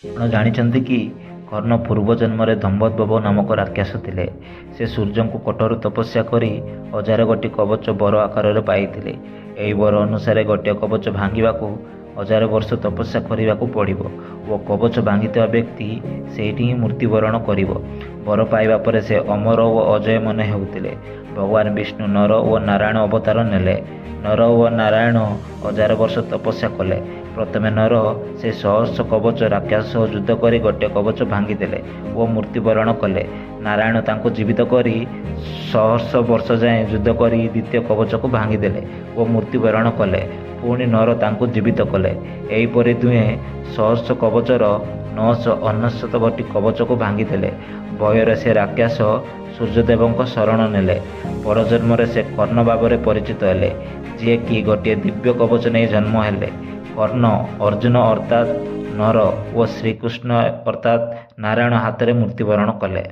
ଆପଣ ଜାଣିଛନ୍ତି କି କର୍ଣ୍ଣ ପୂର୍ବଜନ୍ମରେ ଦମ୍ଭୋଦ୍ଭବ ନାମକ ରାକ୍ଷସ ଥିଲେ। ସେ ସୂର୍ଯ୍ୟଙ୍କୁ କଠୋର ତପସ୍ୟା କରି 1000ଗୋଟି କବଚ ବର ଆକାରରେ ପାଇଥିଲେ। ଏହି ବର ଅନୁସାରେ ଗୋଟିଏ କବଚ ଭାଙ୍ଗିବାକୁ 1000 ବର୍ଷ ତପସ୍ୟା କରିବାକୁ ପଡ଼ିବ ଓ କବଚ ଭାଙ୍ଗିଥିବା ବ୍ୟକ୍ତି ସେଇଠି ହିଁ ମୃତ୍ୟୁବରଣ କରିବ। ବର ପାଇବା ପରେ ସେ ଅମର ଓ ଅଜୟ ମନେ ହେଉଥିଲେ। ଭଗବାନ ବିଷ୍ଣୁ ନର ଓ ନାରାୟଣ ଅବତାର ନେଲେ। ନର ଓ ନାରାୟଣ 1000 ବର୍ଷ ତପସ୍ୟା କଲେ। ପ୍ରଥମେ ନର ସେ ସହସ୍ର କବଚ ରାକ୍ଷସ ସହ ଯୁଦ୍ଧ କରି ଗୋଟିଏ କବଚ ଭାଙ୍ଗିଦେଲେ ଓ ମୃତ୍ୟୁବରଣ କଲେ। ନାରାୟଣ ତାଙ୍କୁ ଜୀବିତ କରି ସହସ୍ର ବର୍ଷ ଯାଏଁ ଯୁଦ୍ଧ କରି ଦ୍ୱିତୀୟ କବଚକୁ ଭାଙ୍ଗିଦେଲେ ଓ ମୃତ୍ୟୁବରଣ କଲେ। ପୁଣି ନର ତାଙ୍କୁ ଜୀବିତ କଲେ। ଏହିପରି ଦୁହେଁ ସହସ୍ର କବଚର 999ଗୋଟି କବଚକୁ ଭାଙ୍ଗିଦେଲେ। ଭୟରେ ସେ ରାକ୍ଷସ ସୂର୍ଯ୍ୟଦେବଙ୍କ ଶରଣ ନେଲେ। ପରଜନ୍ମରେ ସେ କର୍ଣ୍ଣ ଭାବରେ ପରିଚିତ ହେଲେ, ଯିଏକି ଗୋଟିଏ ଦିବ୍ୟ କବଚ ନେଇ ଜନ୍ମ ହେଲେ। କର୍ଣ୍ଣ ଅର୍ଜୁନ ଅର୍ଥାତ୍ ନର ଓ ଶ୍ରୀକୃଷ୍ଣ ଅର୍ଥାତ୍ ନାରାୟଣ ହାତରେ ମୃତ୍ୟୁବରଣ କଲେ।